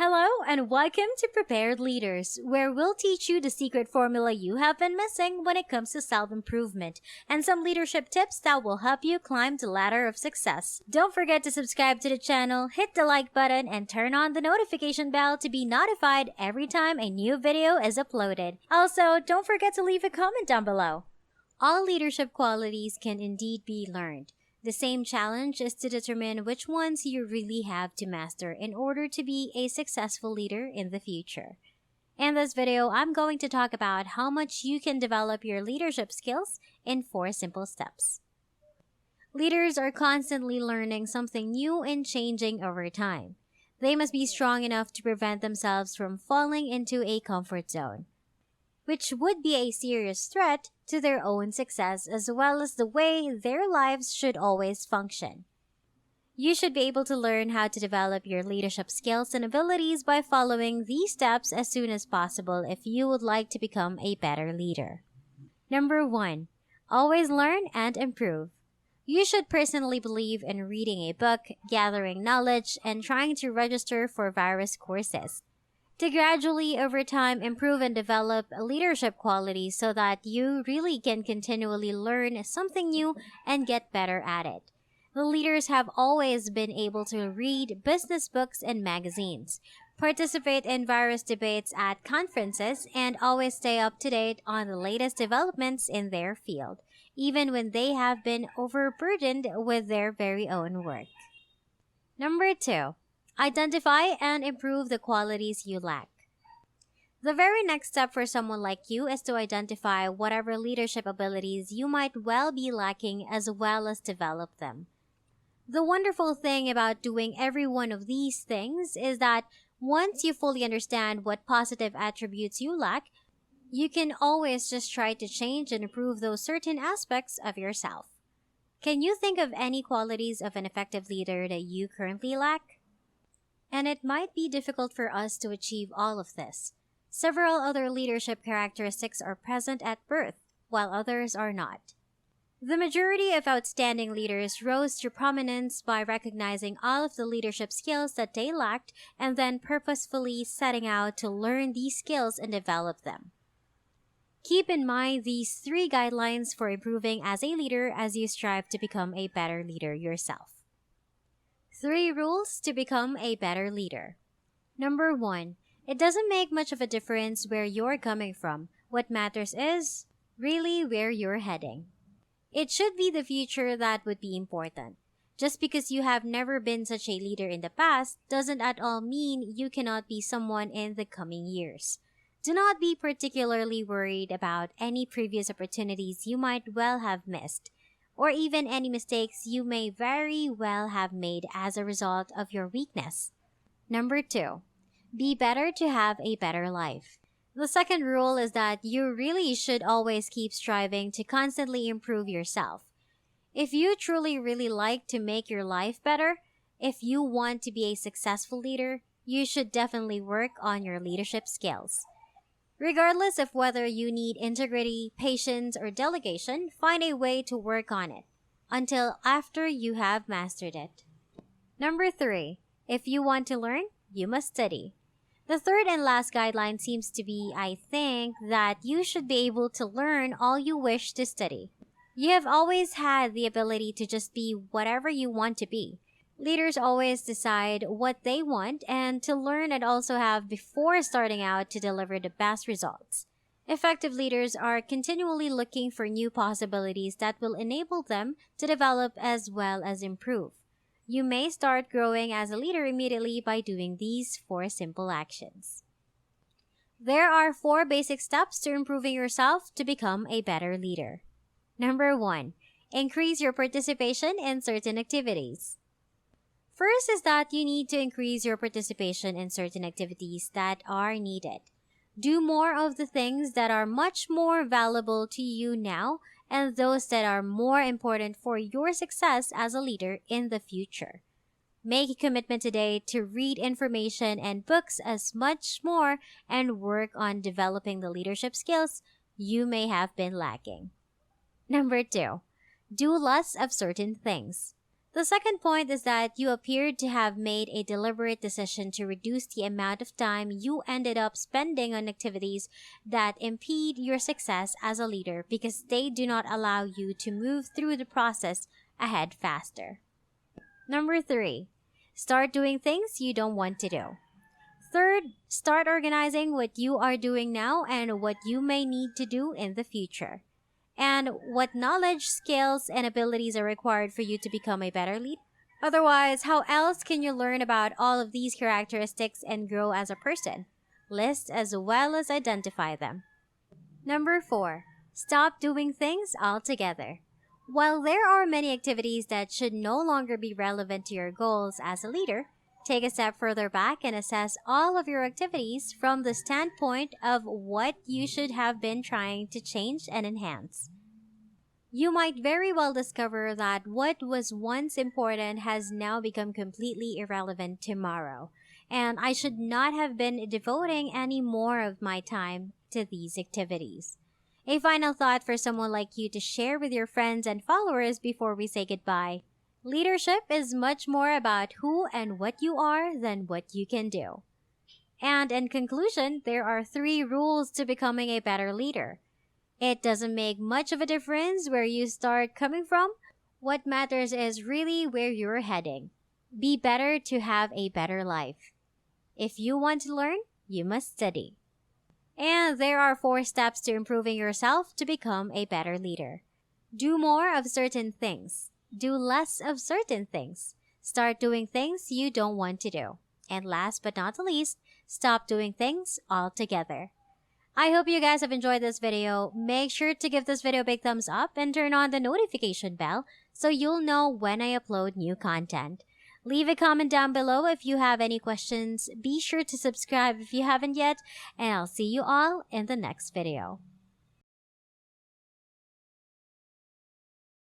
Hello and welcome to Prepared Leaders, where we'll teach you the secret formula you have been missing when it comes to self-improvement and some leadership tips that will help you climb the ladder of success. Don't forget to subscribe to the channel, hit the like button, and turn on the notification bell to be notified every time a new video is uploaded. Also, don't forget to leave a comment down below. All leadership qualities can indeed be learned. The same challenge is to determine which ones you really have to master in order to be a successful leader in the future. In this video, I'm going to talk about how much you can develop your leadership skills in 4 simple steps. Leaders are constantly learning something new and changing over time. They must be strong enough to prevent themselves from falling into a comfort zone, which would be a serious threat to their own success as well as the way their lives should always function. You should be able to learn how to develop your leadership skills and abilities by following these steps as soon as possible if you would like to become a better leader. Number 1. Always learn and improve. You should personally believe in reading a book, gathering knowledge, and trying to register for various courses to gradually over time improve and develop leadership qualities so that you really can continually learn something new and get better at it. The leaders have always been able to read business books and magazines, participate in various debates at conferences, and always stay up to date on the latest developments in their field, even when they have been overburdened with their very own work. Number 2. Identify and improve the qualities you lack. The very next step for someone like you is to identify whatever leadership abilities you might well be lacking as well as develop them. The wonderful thing about doing every one of these things is that once you fully understand what positive attributes you lack, you can always just try to change and improve those certain aspects of yourself. Can you think of any qualities of an effective leader that you currently lack? And it might be difficult for us to achieve all of this. Several other leadership characteristics are present at birth, while others are not. The majority of outstanding leaders rose to prominence by recognizing all of the leadership skills that they lacked and then purposefully setting out to learn these skills and develop them. Keep in mind these 3 guidelines for improving as a leader as you strive to become a better leader yourself. 3 rules to become a better leader. Number 1. It doesn't make much of a difference where you're coming from. What matters is really where you're heading. It should be the future that would be important. Just because you have never been such a leader in the past doesn't at all mean you cannot be someone in the coming years. Do not be particularly worried about any previous opportunities you might well have missed, or even any mistakes you may very well have made as a result of your weakness. Number 2. Be better to have a better life. The second rule is that you really should always keep striving to constantly improve yourself. If you truly really like to make your life better, if you want to be a successful leader, you should definitely work on your leadership skills. Regardless of whether you need integrity, patience, or delegation, find a way to work on it until after you have mastered it. Number 3. If you want to learn, you must study. The third and last guideline seems to be, I think, that you should be able to learn all you wish to study. You have always had the ability to just be whatever you want to be. Leaders always decide what they want and to learn and also have before starting out to deliver the best results. Effective leaders are continually looking for new possibilities that will enable them to develop as well as improve. You may start growing as a leader immediately by doing these 4 simple actions. There are 4 basic steps to improving yourself to become a better leader. Number 1. Increase your participation in certain activities. First is that you need to increase your participation in certain activities that are needed. Do more of the things that are much more valuable to you now and those that are more important for your success as a leader in the future. Make a commitment today to read information and books as much more and work on developing the leadership skills you may have been lacking. Number 2. Do less of certain things. The second point is that you appeared to have made a deliberate decision to reduce the amount of time you ended up spending on activities that impede your success as a leader because they do not allow you to move through the process ahead faster. Number 3, start doing things you don't want to do. Third, start organizing what you are doing now and what you may need to do in the future. And what knowledge, skills, and abilities are required for you to become a better leader. Otherwise, how else can you learn about all of these characteristics and grow as a person? List as well as identify them. Number 4, stop doing things altogether. While there are many activities that should no longer be relevant to your goals as a leader, take a step further back and assess all of your activities from the standpoint of what you should have been trying to change and enhance. You might very well discover that what was once important has now become completely irrelevant tomorrow, and I should not have been devoting any more of my time to these activities. A final thought for someone like you to share with your friends and followers before we say goodbye. Leadership is much more about who and what you are than what you can do. And in conclusion, there are 3 rules to becoming a better leader. It doesn't make much of a difference where you start coming from. What matters is really where you're heading. Be better to have a better life. If you want to learn, you must study. And there are 4 steps to improving yourself to become a better leader. Do more of certain things. Do less of certain things. Start doing things you don't want to do. And last but not the least, stop doing things altogether. I hope you guys have enjoyed this video. Make sure to give this video a big thumbs up and turn on the notification bell so you'll know when I upload new content. Leave a comment down below if you have any questions. Be sure to subscribe if you haven't yet, and I'll see you all in the next video.